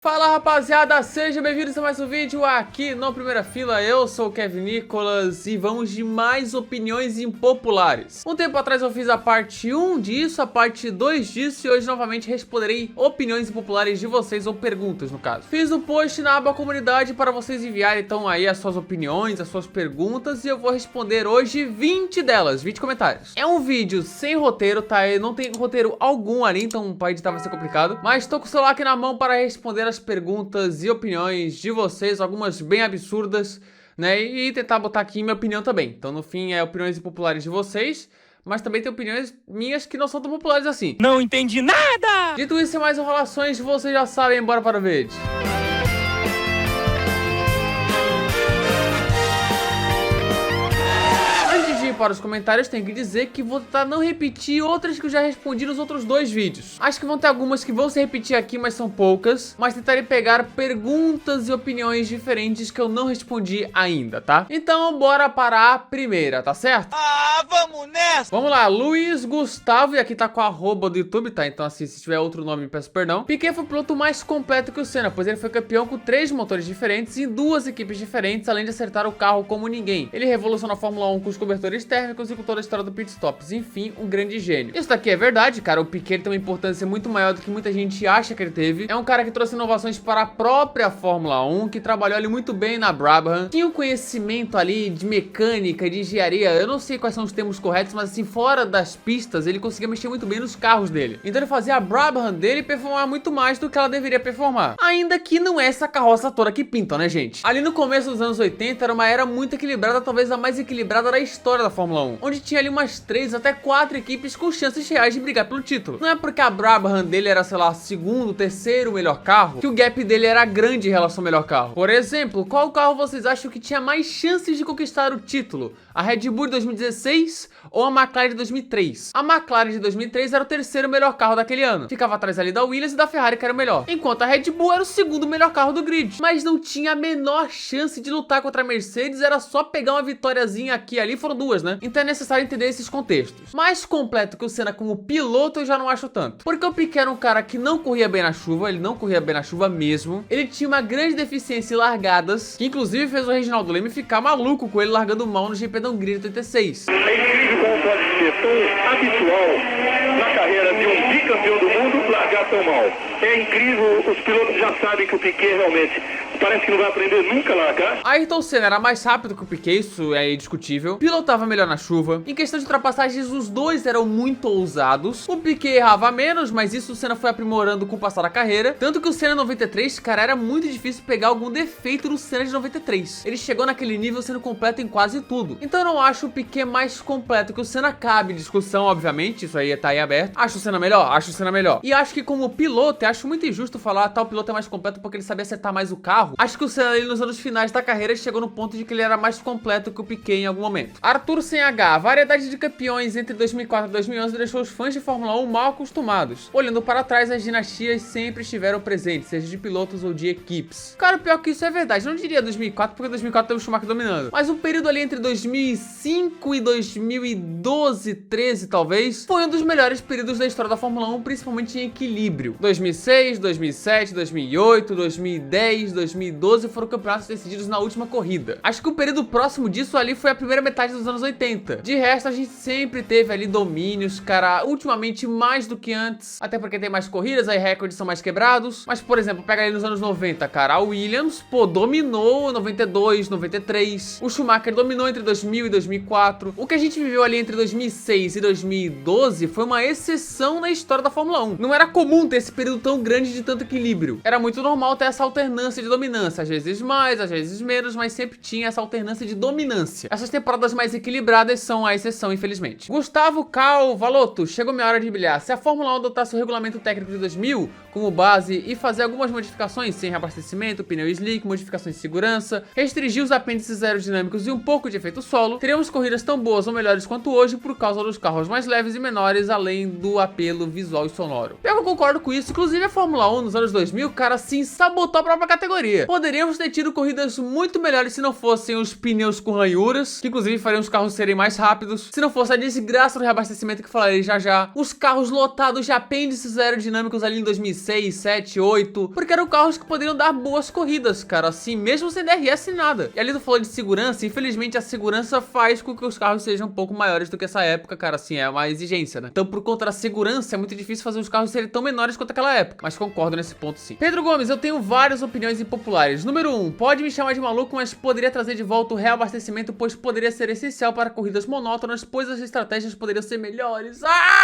Fala rapaziada, sejam bem-vindos a mais um vídeo aqui no Primeira Fila. Eu sou o Kevin Nicolas e vamos de mais opiniões impopulares. Um tempo atrás eu fiz a parte 1 disso, a parte 2 disso e hoje novamente responderei opiniões impopulares de vocês, ou perguntas no caso. Fiz um post na aba comunidade para vocês enviarem então aí as suas opiniões, as suas perguntas, e eu vou responder hoje 20 delas, 20 comentários. É um vídeo sem roteiro, tá? Eu não tenho roteiro algum ali, então para editar vai ser complicado, mas tô com o celular aqui na mão para responder as perguntas e opiniões de vocês, algumas bem absurdas, né, e tentar botar aqui minha opinião também. Então no fim é opiniões impopulares de vocês, mas também tem opiniões minhas que não são tão populares assim. Não entendi nada! Dito isso e mais enrolações, vocês já sabem, bora para o vídeo. Para os comentários, tenho que dizer que vou tentar não repetir outras que eu já respondi nos outros dois vídeos. Acho que vão ter algumas que vão se repetir aqui, mas são poucas. Mas tentarei pegar perguntas e opiniões diferentes que eu não respondi ainda, tá? Então bora para a primeira, tá certo? Ah, vamos nessa! Vamos lá, Luiz Gustavo, e aqui tá com a arroba do YouTube, tá? Então assim, se tiver outro nome, peço perdão. Piquet foi o piloto mais completo que o Senna, pois ele foi campeão com 3 motores diferentes em 2 equipes diferentes, além de acertar o carro como ninguém. Ele revolucionou a Fórmula 1 com os cobertores térmicos e com toda a história do pit stops. Enfim, um grande gênio. Isso daqui é verdade, cara. O Piquet tem uma importância muito maior do que muita gente acha que ele teve. É um cara que trouxe inovações para a própria Fórmula 1, que trabalhou ali muito bem na Brabham. Tinha um conhecimento ali de mecânica, de engenharia. Eu não sei quais são os termos corretos, mas assim, fora das pistas, ele conseguia mexer muito bem nos carros dele. Então ele fazia a Brabham dele performar muito mais do que ela deveria performar. Ainda que não é essa carroça toda que pintam, né, gente? Ali no começo dos anos 80, era uma era muito equilibrada, talvez a mais equilibrada da história da Fórmula 1. Onde tinha ali umas 3 até 4 equipes com chances reais de brigar pelo título. Não é porque a Brabham dele era, sei lá, segundo, terceiro melhor carro, que o gap dele era grande em relação ao melhor carro. Por exemplo, qual carro vocês acham que tinha mais chances de conquistar o título? A Red Bull de 2016 ou a McLaren de 2003? A McLaren de 2003 era o terceiro melhor carro daquele ano. Ficava atrás ali da Williams e da Ferrari, que era o melhor. Enquanto a Red Bull era o segundo melhor carro do grid. Mas não tinha a menor chance de lutar contra a Mercedes, era só pegar uma vitóriazinha aqui e ali, foram 2, né? Então é necessário entender esses contextos. Mais completo que o Senna como piloto eu já não acho tanto. Porque o Piquet era um cara que não corria bem na chuva, ele não corria bem na chuva mesmo. Ele tinha uma grande deficiência em largadas, que inclusive fez o Reginaldo Leme ficar maluco com ele largando mal no GP da Hungria de 86. É incrível como pode ser tão habitual na carreira de um bicampeão do mundo largar tão mal. É incrível, os pilotos já sabem que o Piquet realmente parece que não vai aprender nunca a largar. Ayrton Senna era mais rápido que o Piquet, isso é indiscutível. Pilotava melhor na chuva. Em questão de ultrapassagens, os dois eram muito ousados. O Piquet errava menos, mas isso o Senna foi aprimorando com o passar da carreira. Tanto que o Senna 93, cara, era muito difícil pegar algum defeito no Senna de 93. Ele chegou naquele nível sendo completo em quase tudo. Então eu não acho o Piquet mais completo que o Senna. Cabe discussão, obviamente, isso aí tá aí aberto. Acho o Senna melhor? Acho o Senna melhor. E acho que como piloto, eu acho muito injusto falar tal piloto é mais completo porque ele sabia acertar mais o carro. Acho que o Senna, ele, nos anos finais da carreira, chegou no ponto de que ele era mais completo que o Piquet em algum momento. Arthur sem H, a variedade de campeões entre 2004 e 2011 deixou os fãs de Fórmula 1 mal acostumados. Olhando para trás, as dinastias sempre estiveram presentes, seja de pilotos ou de equipes. Cara, pior que isso é verdade. Não diria 2004, porque 2004 teve o Schumacher dominando. Mas o período ali entre 2005 e 2012, 13 talvez, foi um dos melhores períodos da história da Fórmula 1, principalmente em equilíbrio. 2006, 2007, 2008, 2010, 2012 foram campeonatos decididos na última corrida. Acho que o período próximo disso ali foi a primeira metade dos anos 80. De resto, a gente sempre teve ali domínios, cara, ultimamente mais do que antes, até porque tem mais corridas, aí recordes são mais quebrados. Mas, por exemplo, pega ali nos anos 90, cara, a Williams, pô, dominou 92, 93. O Schumacher dominou entre 2000 e 2004. O que a gente viveu ali entre 2006 e 2012 foi uma exceção na história da Fórmula 1. Não era comum ter esse período tão grande de tanto equilíbrio. Era muito normal ter essa alternância de dominância, às vezes mais, às vezes menos, mas sempre tinha essa alternância de dominância. Essas temporadas mais equilibradas são a exceção, infelizmente. Gustavo Valoto, chegou minha hora de brilhar. Se a Fórmula 1 adotasse o regulamento técnico de 2000 como base e fazer algumas modificações sem reabastecimento, pneu slick, modificações de segurança, restringir os apêndices aerodinâmicos e um pouco de efeito solo, teríamos corridas tão boas ou melhores quanto hoje por causa dos carros mais leves e menores, além do apelo visual e sonoro. Eu concordo com isso. Inclusive a Fórmula 1 nos anos 2000, cara, sim, sabotou a própria categoria. teoria, poderíamos ter tido corridas muito melhores se não fossem os pneus com ranhuras, que inclusive fariam os carros serem mais rápidos, se não fosse a desgraça do reabastecimento que falarei já já, os carros lotados de apêndices aerodinâmicos ali em 2006, 7, 8, porque eram carros que poderiam dar boas corridas, cara, assim, mesmo sem DRS e nada. E ali tu falou de segurança, infelizmente a segurança faz com que os carros sejam um pouco maiores do que essa época, cara, assim, é uma exigência, né? Então, por conta da segurança, é muito difícil fazer os carros serem tão menores quanto aquela época, mas concordo nesse ponto sim. Pedro Gomes, eu tenho várias opiniões impopulares. Número 1, pode me chamar de maluco, mas poderia trazer de volta o reabastecimento, pois poderia ser essencial para corridas monótonas, pois as estratégias poderiam ser melhores.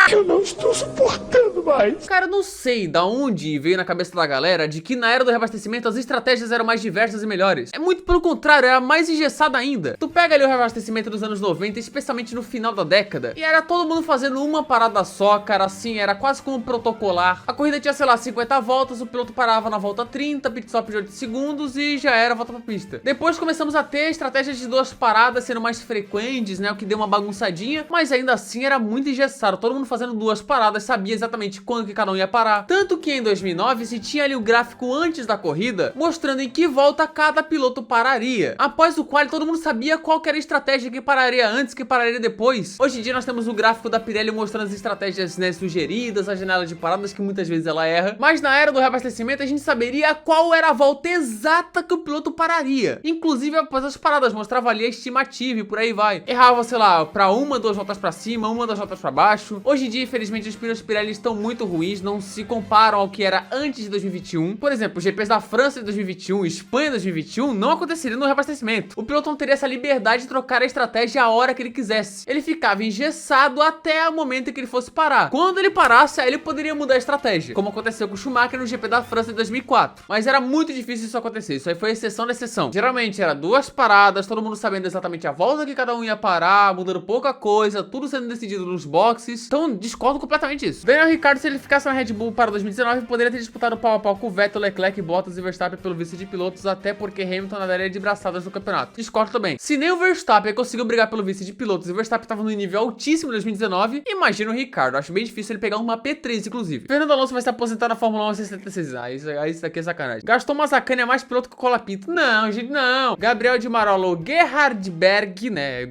Eu não estou suportando mais. Cara, eu não sei da onde veio na cabeça da galera de que na era do reabastecimento as estratégias eram mais diversas e melhores. É muito pelo contrário, era mais engessada ainda. Tu pega ali o reabastecimento dos anos 90, especialmente no final da década, e era todo mundo fazendo uma parada só, cara, assim, era quase como protocolar. A corrida tinha, sei lá, 50 voltas, o piloto parava na volta 30, pit stop de 8 segundos e já era, volta pra pista. Depois começamos a ter estratégias de 2 paradas sendo mais frequentes, né, o que deu uma bagunçadinha, mas ainda assim era muito engessado, todo mundo fazendo 2 paradas, sabia exatamente quando que cada um ia parar. Tanto que em 2009 se tinha ali o gráfico antes da corrida, mostrando em que volta cada piloto pararia. Após o qual todo mundo sabia qual que era a estratégia que pararia antes, que pararia depois. Hoje em dia nós temos o gráfico da Pirelli mostrando as estratégias, né, sugeridas, a janela de paradas que muitas vezes ela erra, mas na era do reabastecimento a gente saberia qual era a volta exata que o piloto pararia. Inclusive após as paradas, mostrava ali a estimativa e por aí vai. Errava, sei lá, pra 1, 2 voltas pra cima, 1, 2 voltas pra baixo. Hoje em dia, infelizmente, os pneus Pirelli estão muito ruins, não se comparam ao que era antes de 2021. Por exemplo, os GPs da França de 2021 e Espanha de 2021 não aconteceria no reabastecimento. O piloto não teria essa liberdade de trocar a estratégia a hora que ele quisesse. Ele ficava engessado até o momento em que ele fosse parar. Quando ele parasse, aí ele poderia mudar a estratégia, como aconteceu com o Schumacher no GP da França de 2004. Mas era muito difícil isso acontecer, isso aí foi exceção da exceção. Geralmente era 2 paradas, todo mundo sabendo exatamente a volta que cada um ia parar, mudando pouca coisa, tudo sendo decidido nos boxes. Então discordo completamente disso. Daniel Ricciardo, se ele ficasse na Red Bull para 2019, poderia ter disputado pau a pau com o Vettel, Leclerc, Bottas e Verstappen pelo vice de pilotos, até porque Hamilton nadaria de braçadas no campeonato. Discordo também. Se nem o Verstappen conseguiu brigar pelo vice de pilotos e o Verstappen estava no nível altíssimo em 2019, imagina o Ricciardo. Acho bem difícil ele pegar uma P3, inclusive. Fernando Alonso vai se aposentar na Fórmula 1 aos 66. Isso daqui é sacanagem. Gaston Mazzacani é mais piloto que o Colapinto. Não, gente, não. Gabriel de Marolo Gerhardberg, né?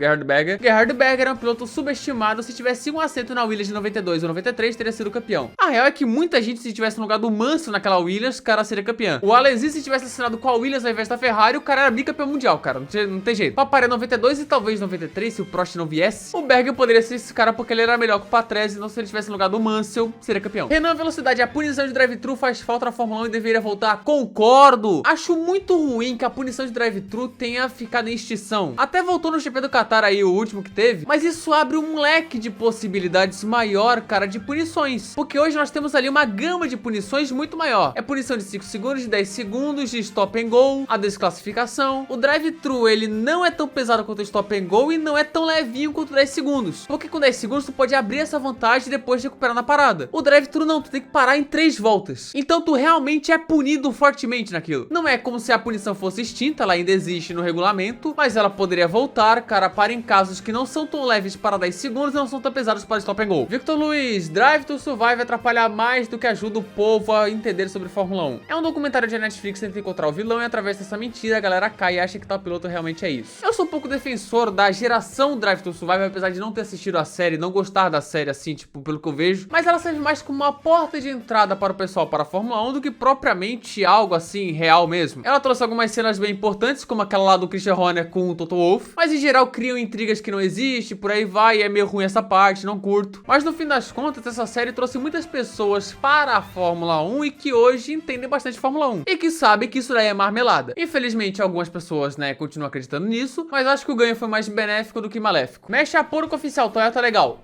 Gerhardberger é um piloto subestimado. Se tivesse um assento na Williams de 92 ou 93, teria sido campeão. A real é que muita gente, se tivesse no lugar do Mansell naquela Williams, o cara seria campeão. O Alesi, se tivesse assinado com a Williams ao invés da Ferrari, o cara era bicampeão mundial, cara. Não tem jeito. Paparé 92 e talvez 93, se o Prost não viesse. O Berger poderia ser esse cara porque ele era melhor que o Patrese, então se ele tivesse no lugar do Mansell, seria campeão. Renan Velocidade, a punição de drive-thru faz falta na Fórmula 1 e deveria voltar. Concordo. Acho muito ruim que a punição de drive-thru tenha ficado em extinção. Até voltou no GP do Qatar aí, o último que teve, mas isso abre um leque de possibilidades maior, cara, de punições. Porque hoje nós temos ali uma gama de punições muito maior. É punição de 5 segundos, de 10 segundos, de stop and go, a desclassificação. O drive-thru, ele não é tão pesado quanto o stop and go e não é tão levinho quanto 10 segundos. Porque com 10 segundos tu pode abrir essa vantagem e depois recuperar na parada. O drive-thru não, tu tem que parar em 3 voltas. Então tu realmente é punido fortemente naquilo. Não é como se a punição fosse extinta, ela ainda existe no regulamento, mas ela poderia voltar, cara, para em casos que não são tão leves para 10 segundos e não são tão pesados para stop and go. Victor Luiz, Drive to Survive atrapalha mais do que ajuda o povo a entender sobre Fórmula 1. É um documentário de Netflix tenta encontrar o vilão e através dessa mentira a galera cai e acha que tal piloto realmente é isso. Eu sou um pouco defensor da geração Drive to Survive, apesar de não ter assistido a série, não gostar da série assim, tipo, pelo que eu vejo, mas ela serve mais como uma porta de entrada para o pessoal para a Fórmula 1 do que propriamente algo assim, real mesmo. Ela trouxe algumas cenas bem importantes, como aquela lá do Christian Horner com o Toto Wolff, mas em geral criam intrigas que não existem, por aí vai, e é meio ruim essa parte, não curto. Mas no fim das contas, essa série trouxe muitas pessoas para a Fórmula 1 e que hoje entendem bastante Fórmula 1, e que sabem que isso daí é marmelada. Infelizmente, algumas pessoas, né, continuam acreditando nisso, mas acho que o ganho foi mais benéfico do que maléfico. Mexe a porco oficial, Toyota legal.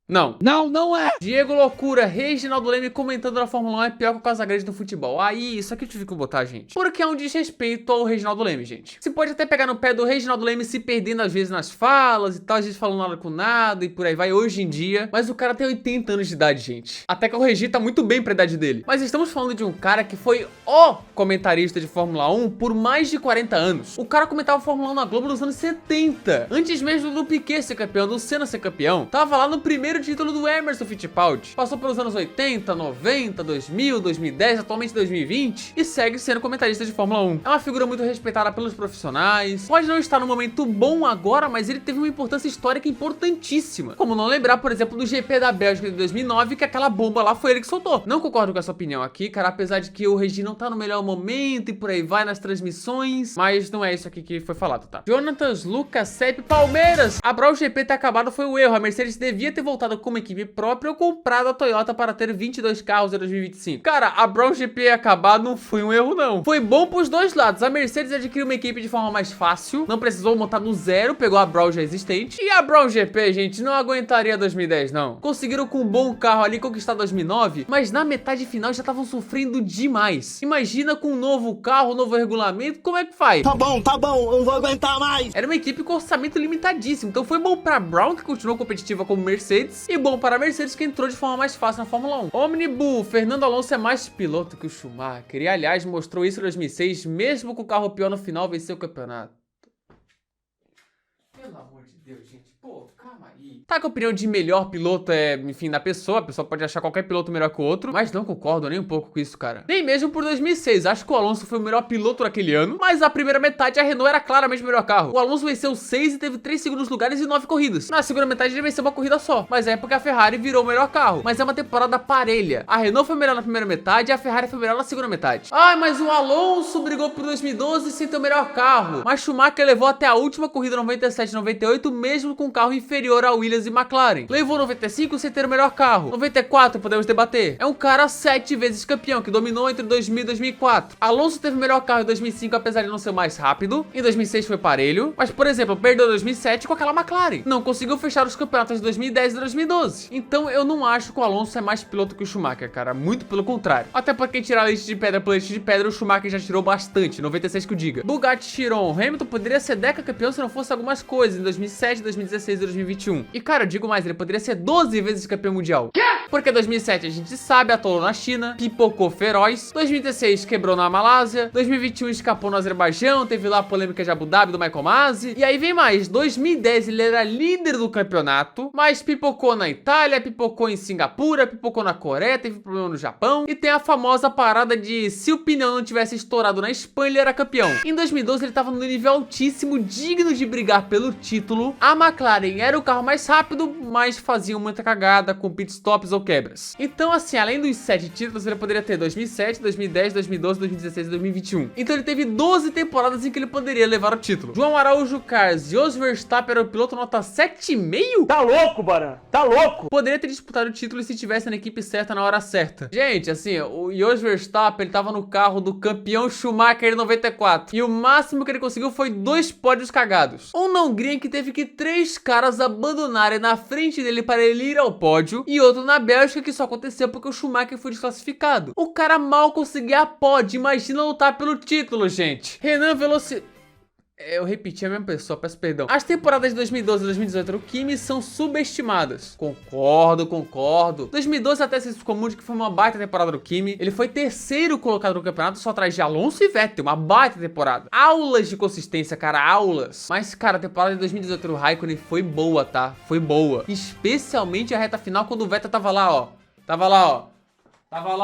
Não. Não é. Diego Loucura, Reginaldo Leme comentando na Fórmula 1 é pior que o Casagrande no futebol. Aí, isso aqui eu tive que botar, gente. Porque é um desrespeito ao Reginaldo Leme, gente. Você pode até pegar no pé do Reginaldo Leme se perdendo às vezes nas falas e tal, às vezes falando nada com nada e por aí vai hoje em dia. Mas o cara tem 80 anos de idade, gente. Até que o Regi tá muito bem pra idade dele. Mas estamos falando de um cara que foi o comentarista de Fórmula 1 por mais de 40 anos. O cara comentava Fórmula 1 na Globo nos anos 70. Antes mesmo do Piquet ser campeão, do Senna ser campeão. Tava lá no primeiro primeiro título do Emerson Fittipaldi. Passou pelos anos 80, 90, 2000, 2010, atualmente 2020 e segue sendo comentarista de Fórmula 1. É uma figura muito respeitada pelos profissionais, pode não estar no momento bom agora, mas ele teve uma importância histórica importantíssima. Como não lembrar, por exemplo, do GP da Bélgica de 2009, que aquela bomba lá foi ele que soltou. Não concordo com essa opinião aqui, cara, apesar de que o Regi não tá no melhor momento e por aí vai nas transmissões, mas não é isso aqui que foi falado, tá? Jonatas, Lucas, Sepp, Palmeiras. A Brawl GP ter acabado foi o erro. A Mercedes devia ter voltado com uma equipe própria ou comprado a Toyota para ter 22 carros em 2025. Cara, a Brawl GP acabar não foi um erro, não. Foi bom pros dois lados. A Mercedes adquiriu uma equipe de forma mais fácil, não precisou montar do zero, pegou a Brawl já existente. E a Brawl GP, gente, não aguentaria 2010, não. Conseguiram com um bom carro ali conquistar 2009, mas na metade final já estavam sofrendo demais. Imagina com um novo carro, um novo regulamento, como é que faz? Tá bom, eu não vou aguentar mais. Era uma equipe com orçamento limitadíssimo, então foi bom pra Brown, que continuou competitiva como Mercedes, e bom para a Mercedes, que entrou de forma mais fácil na Fórmula 1. Omnibull, Fernando Alonso é mais piloto que o Schumacher, e aliás mostrou isso em 2006, mesmo com o carro pior no final, venceu o campeonato. Pelo amor de Deus, gente, pô, calma aí. Tá que a opinião de melhor piloto é, enfim, da pessoa, a pessoa pode achar qualquer piloto melhor que o outro, mas não concordo nem um pouco com isso, cara. Nem mesmo por 2006, acho que o Alonso foi o melhor piloto naquele ano, mas a primeira metade a Renault era claramente o melhor carro. O Alonso venceu 6 e teve 3 segundos lugares e 9 corridas. Na segunda metade ele venceu uma corrida só, mas é porque a Ferrari virou o melhor carro. Mas é uma temporada parelha. A Renault foi melhor na primeira metade e a Ferrari foi melhor na segunda metade. Ai, mas o Alonso brigou por 2012 sem ter o melhor carro. Mas Schumacher levou até a última corrida 97 e 98, mesmo com um carro inferior a Williams e McLaren. Levou 95 sem ter o melhor carro. 94 podemos debater. É um cara 7 vezes campeão, que dominou entre 2000 e 2004. Alonso teve o melhor carro em 2005, apesar de não ser o mais rápido. Em 2006 foi parelho. Mas, por exemplo, perdeu 2007 com aquela McLaren. Não conseguiu fechar os campeonatos de 2010 e 2012. Então eu não acho que o Alonso é mais piloto que o Schumacher, cara. Muito pelo contrário. Até porque tirar leite de pedra por leite de pedra, o Schumacher já tirou bastante. 96 que o diga. Bugatti Chiron. Hamilton poderia ser decacampeão se não fosse algumas coisas em 2007, 2016 e 2021. E, cara, eu digo mais, ele poderia ser 12 vezes campeão mundial. Quê? Porque 2007 a gente sabe, atolou na China, pipocou feroz. 2016 quebrou na Malásia. 2021 escapou no Azerbaijão, teve lá a polêmica de Abu Dhabi do Michael Masi. E aí vem mais, 2010 ele era líder do campeonato, mas pipocou na Itália, pipocou em Singapura, pipocou na Coreia, teve problema no Japão. E tem a famosa parada de se o pneu não tivesse estourado na Espanha, ele era campeão. Em 2012 ele tava no nível altíssimo, digno de brigar pelo título. A McLaren era o carro mais rápido, mas faziam muita cagada com pitstops ou quebras. Então, assim, além dos 7 títulos, ele poderia ter 2007, 2010, 2012, 2016 e 2021. Então ele teve 12 temporadas em que ele poderia levar o título. João Araújo Cars, Jos Verstappen era o piloto nota 7,5? Tá louco, Baran? Tá louco? Poderia ter disputado o título se tivesse na equipe certa na hora certa. Gente, assim, o Jos Verstappen, ele tava no carro do campeão Schumacher em 94. E o máximo que ele conseguiu foi 2 pódios cagados. Um na Hungria que teve que 3 caras abandonarem na frente dele para ele ir ao pódio, e outro na Bélgica que só aconteceu porque o Schumacher foi desclassificado. O cara mal conseguia a pódio, imagina lutar pelo título, gente. Renan Velocity... Eu repeti a mesma pessoa, peço perdão. As temporadas de 2012 e 2018 do Kimi são subestimadas. Concordo. 2012 até se ficou muito que foi uma baita temporada do Kimi. Ele foi terceiro colocado no campeonato, só atrás de Alonso e Vettel. Uma baita temporada. Aulas de consistência, cara, aulas. Mas, cara, a temporada de 2018 do Raikkonen foi boa, tá? Foi boa. Especialmente a reta final, quando o Vettel tava lá, ó. Tava lá, ó. Tava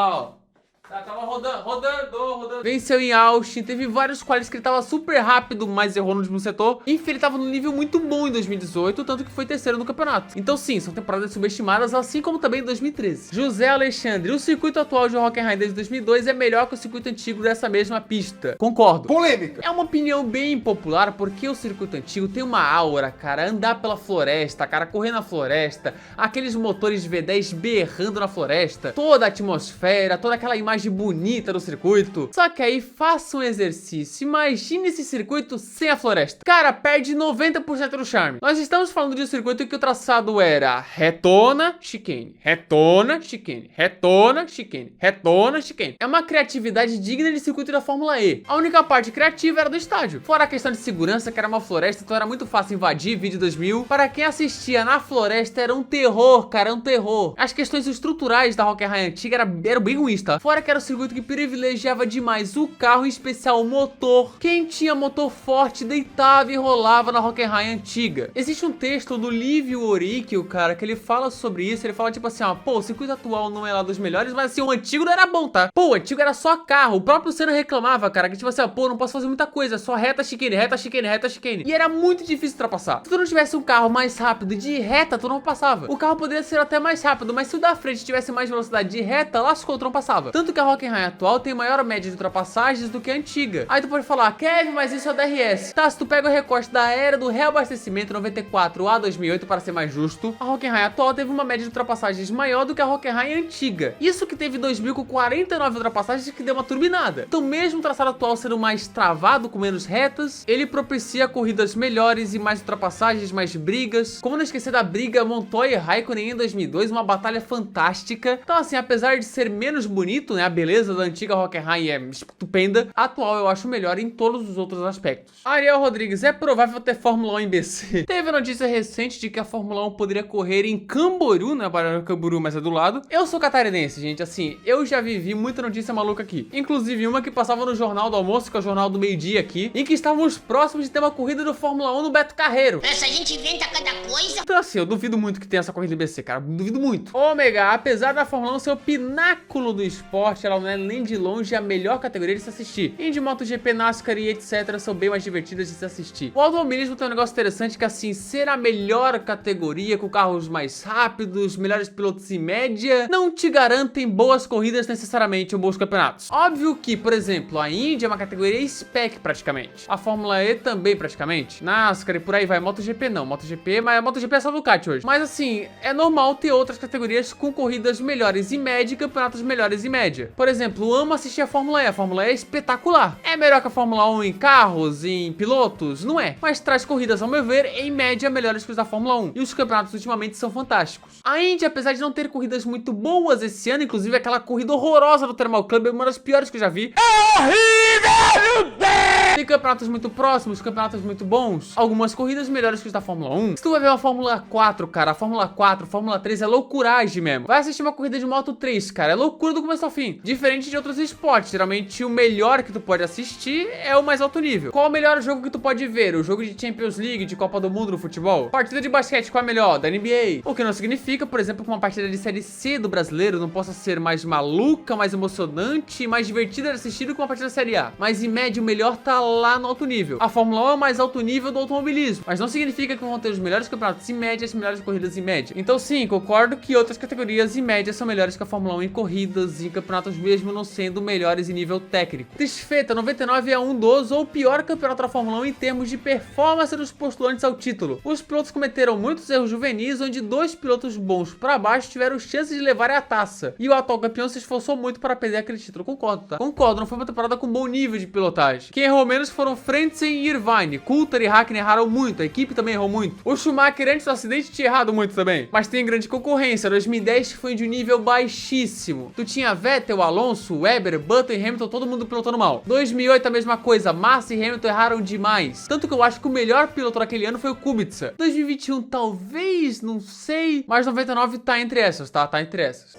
rodando. Venceu em Austin, teve vários qualis que ele tava super rápido, mas errou no último setor. Enfim, ele tava num nível muito bom em 2018, tanto que foi terceiro no campeonato. Então sim, são temporadas subestimadas, assim como também em 2013. José Alexandre, o circuito atual de Hockenheim desde 2002 é melhor que o circuito antigo dessa mesma pista. Concordo. Polêmica. É uma opinião bem impopular, porque o circuito antigo tem uma aura, cara, andar pela floresta, cara, correr na floresta, aqueles motores de V10 berrando na floresta, toda a atmosfera, toda aquela imagem bonita do circuito. Só que aí faça um exercício, imagine esse circuito sem a floresta. Cara, perde 90% do charme. Nós estamos falando de um circuito que o traçado era retona, chicane, retona, chicane, retona, chicane, retona, chicane. É uma criatividade digna de circuito da Fórmula E. A única parte criativa era do estádio. Fora a questão de segurança, que era uma floresta, então era muito fácil invadir. Vídeo 2000. Para quem assistia na floresta, era um terror, cara, um terror. As questões estruturais da Hockenheim antiga eram bem ruins, tá? Fora que era o circuito que privilegiava demais o carro, em especial o motor. Quem tinha motor forte deitava e rolava na Hockenheim antiga. Existe um texto do Livio Oricchio, cara, que ele fala sobre isso. Ele fala tipo assim, ó, pô, o circuito atual não é lá dos melhores, mas assim, o antigo não era bom, tá? Pô, o antigo era só carro. O próprio Senna reclamava, cara, que tipo assim, ó, pô, não posso fazer muita coisa, só reta, chicane, reta, chicane, reta, chicane. E era muito difícil ultrapassar. Se tu não tivesse um carro mais rápido de reta, tu não passava. O carro poderia ser até mais rápido, mas se o da frente tivesse mais velocidade de reta, lascou, tu não passava. Tanto que a Hockenheim atual tem maior média de ultrapassagens do que a antiga. Aí tu pode falar, Kevin, mas isso é o DRS. Tá, se tu pega o recorte da era do reabastecimento 94 a 2008, para ser mais justo, a Hockenheim atual teve uma média de ultrapassagens maior do que a Hockenheim antiga. Isso que teve 2000 com 49 ultrapassagens, que deu uma turbinada. Então mesmo o traçado atual sendo mais travado, com menos retas, ele propicia corridas melhores e mais ultrapassagens, mais brigas. Como não esquecer da briga Montoya e Raikkonen em 2002, uma batalha fantástica. Então assim, apesar de ser menos bonito, né, a beleza da antiga Hockenheim é estupenda, a atual eu acho melhor em todos os outros aspectos. Ariel Rodrigues, é provável ter Fórmula 1 em BC? Teve a notícia recente de que a Fórmula 1 poderia correr em Camboriú, né, para Camboriú, mas é do lado. Eu sou catarinense, gente, assim, eu já vivi muita notícia maluca aqui. Inclusive uma que passava no Jornal do Almoço, que é o Jornal do Meio-Dia aqui, em que estávamos próximos de ter uma corrida do Fórmula 1 no Beto Carreiro. Essa gente inventa cada coisa. Então assim, eu duvido muito que tenha essa corrida em BC, cara, duvido muito. Ômega, apesar da Fórmula 1 ser o pináculo do esporte, ela não é nem de longe a melhor categoria de se assistir. Indy, MotoGP, NASCAR e etc. são bem mais divertidas de se assistir. O automobilismo tem um negócio interessante que, assim, ser a melhor categoria, com carros mais rápidos, melhores pilotos em média, não te garantem boas corridas necessariamente ou bons campeonatos. Óbvio que, por exemplo, a Indy é uma categoria spec praticamente. A Fórmula E também praticamente. NASCAR e por aí vai. MotoGP não. MotoGP, mas a MotoGP é só Ducati hoje. Mas assim, é normal ter outras categorias com corridas melhores em média e campeonatos melhores em média. Por exemplo, eu amo assistir a Fórmula E. A Fórmula E é espetacular. É melhor que a Fórmula 1 em carros, em pilotos? Não é. Mas traz corridas, ao meu ver, em média melhores que os da Fórmula 1. E os campeonatos ultimamente são fantásticos. A Indy, apesar de não ter corridas muito boas esse ano, inclusive aquela corrida horrorosa do Thermal Club, é uma das piores que eu já vi. É horrível, meu Deus! Tem campeonatos muito próximos, campeonatos muito bons. Algumas corridas melhores que os da Fórmula 1. Se tu vai ver uma Fórmula 4, cara, a Fórmula 4, Fórmula 3 é loucuragem mesmo. Vai assistir uma corrida de Moto 3, cara, é loucura do começo ao fim. Diferente de outros esportes, geralmente o melhor que tu pode assistir é o mais alto nível. Qual o melhor jogo que tu pode ver? O jogo de Champions League, de Copa do Mundo no futebol? Partida de basquete, qual é a melhor? Da NBA. O que não significa, por exemplo, que uma partida de Série C do brasileiro não possa ser mais maluca, mais emocionante e mais divertida de assistir do que uma partida da Série A. Mas em média o melhor tá lá no alto nível. A Fórmula 1 é o mais alto nível do automobilismo, mas não significa que vão ter os melhores campeonatos em média e as melhores corridas em média. Então sim, concordo que outras categorias em média são melhores que a Fórmula 1 em corridas e em campeonatos, mesmo não sendo melhores em nível técnico. Desfeita, 99 é um dos ou pior campeonato da Fórmula 1 em termos de performance dos postulantes ao título. Os pilotos cometeram muitos erros juvenis, onde dois pilotos bons para baixo tiveram chance de levarem a taça. E o atual campeão se esforçou muito para perder aquele título. Concordo, tá? Concordo, não foi uma temporada com bom nível de pilotagem. Quem errou menos foram Frentzen e Irvine. Coulter e Hakkinen erraram muito, a equipe também errou muito. O Schumacher, antes do acidente, tinha errado muito também. Mas tem grande concorrência. 2010 foi de um nível baixíssimo. Tu tinha Vettel, Alonso, Webber, Button e Hamilton, todo mundo pilotando mal. 2008 a mesma coisa, Massa e Hamilton erraram demais. Tanto que eu acho que o melhor piloto daquele ano foi o Kubica. 2021 talvez, não sei, mas 99 tá entre essas, tá? Tá entre essas.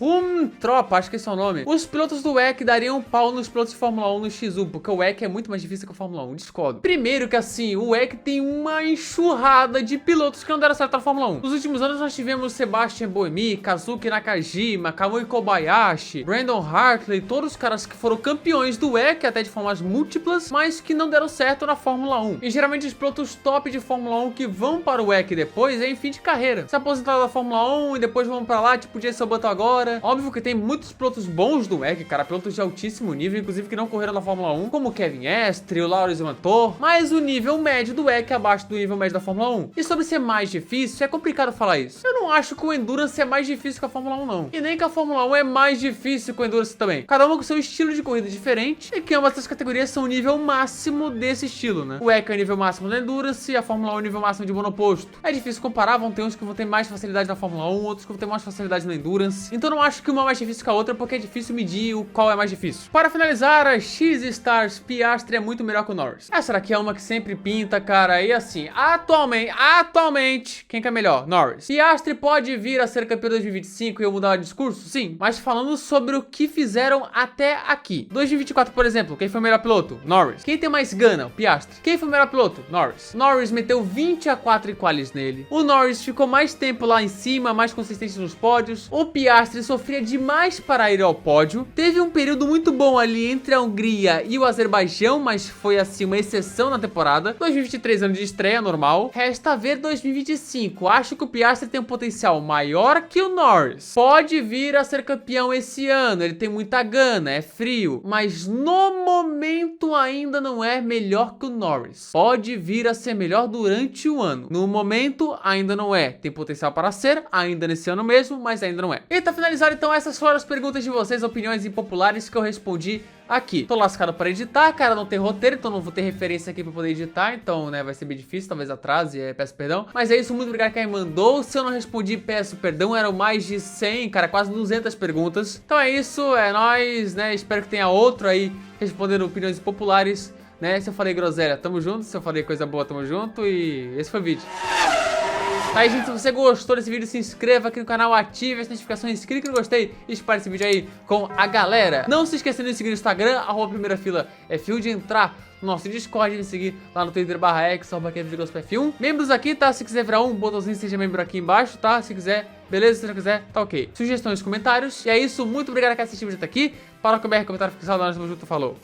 Tropa, acho que esse é o nome. Os pilotos do WEC dariam um pau nos pilotos de Fórmula 1 no X1, porque o WEC é muito mais difícil que a Fórmula 1, discordo. Primeiro que assim, o WEC tem uma enxurrada de pilotos que não deram certo na Fórmula 1. Nos últimos anos nós tivemos Sebastian Buemi, Kazuki Nakajima, Kamui Kobayashi, Brandon Hartley, todos os caras que foram campeões do WEC, até de formas múltiplas, mas que não deram certo na Fórmula 1. E geralmente os pilotos top de Fórmula 1 que vão para o WEC depois é em fim de carreira. Se aposentaram da Fórmula 1 e depois vão pra lá, tipo o Jenson Button agora. Óbvio que tem muitos pilotos bons do WEC, cara, pilotos de altíssimo nível, inclusive que não correram na Fórmula 1, como Kevin Estre, o Laurens Vanthoor, mas o nível médio do WEC é abaixo do nível médio da Fórmula 1. E sobre ser mais difícil, é complicado falar isso. Eu não acho que o Endurance é mais difícil que a Fórmula 1, não. E nem que a Fórmula 1 é mais difícil que o Endurance também. Cada uma com seu estilo de corrida diferente, e que ambas essas categorias são o nível máximo desse estilo, né? O WEC é o nível máximo do Endurance e a Fórmula 1 é o nível máximo de monoposto. É difícil comparar, vão ter uns que vão ter mais facilidade na Fórmula 1, outros que vão ter mais facilidade no Endurance. Então eu não acho que uma é mais difícil que a outra, porque é difícil medir qual é mais difícil. Para finalizar, a X-Stars Piastri é muito melhor melhor que o Norris. Essa daqui é uma que sempre pinta, cara. E assim, atualmente, quem que é melhor? Norris. Piastri pode vir a ser campeão 2025 e eu mudar o discurso? Sim. Mas falando sobre o que fizeram até aqui. 2024, por exemplo, quem foi o melhor piloto? Norris. Quem tem mais gana? O Piastri. Quem foi o melhor piloto? Norris. Norris meteu 20 a 4 em qualis nele. O Norris ficou mais tempo lá em cima, mais consistente nos pódios. O Piastri sofria demais para ir ao pódio. Teve um período muito bom ali entre a Hungria e o Azerbaijão, mas foi assim uma exceção na temporada. 2023, ano de estreia, normal. Resta ver 2025. Acho que o Piastri tem um potencial maior que o Norris. Pode vir a ser campeão esse ano, ele tem muita gana, é frio, mas no momento ainda não é melhor que o Norris. Pode vir a ser melhor durante o ano. No momento ainda não é. Tem potencial para ser, ainda nesse ano mesmo, mas ainda não é. E tá finalizado então, essas foram as perguntas de vocês, opiniões impopulares que eu respondi aqui. Tô lascado para editar, cara, não tem roteiro, então não vou ter referência aqui pra poder editar, então, né, vai ser bem difícil, talvez atrase, peço perdão. Mas é isso, muito obrigado quem mandou. Se eu não respondi, peço perdão, eram mais de 100, cara, quase 200 perguntas. Então é isso, é nóis, né, espero que tenha outro aí respondendo opiniões populares, né. Se eu falei groselha, tamo junto, se eu falei coisa boa, tamo junto, e esse foi o vídeo. Aí, gente, se você gostou desse vídeo, se inscreva aqui no canal, ative as notificações, clique no gostei e espalhe esse vídeo aí com a galera. Não se esqueça de me seguir no Instagram, @primeirafila_F1, de entrar no nosso Discord, me seguir lá no Twitter /X, @KevVigospF1. Membros aqui, tá? Se quiser virar um botãozinho, seja membro aqui embaixo, tá? Se quiser, beleza? Se não quiser, tá ok. Sugestões, comentários. E é isso, muito obrigado por assistir o vídeo até aqui. Para o BR, comentário fixado, nós tamo junto, falou.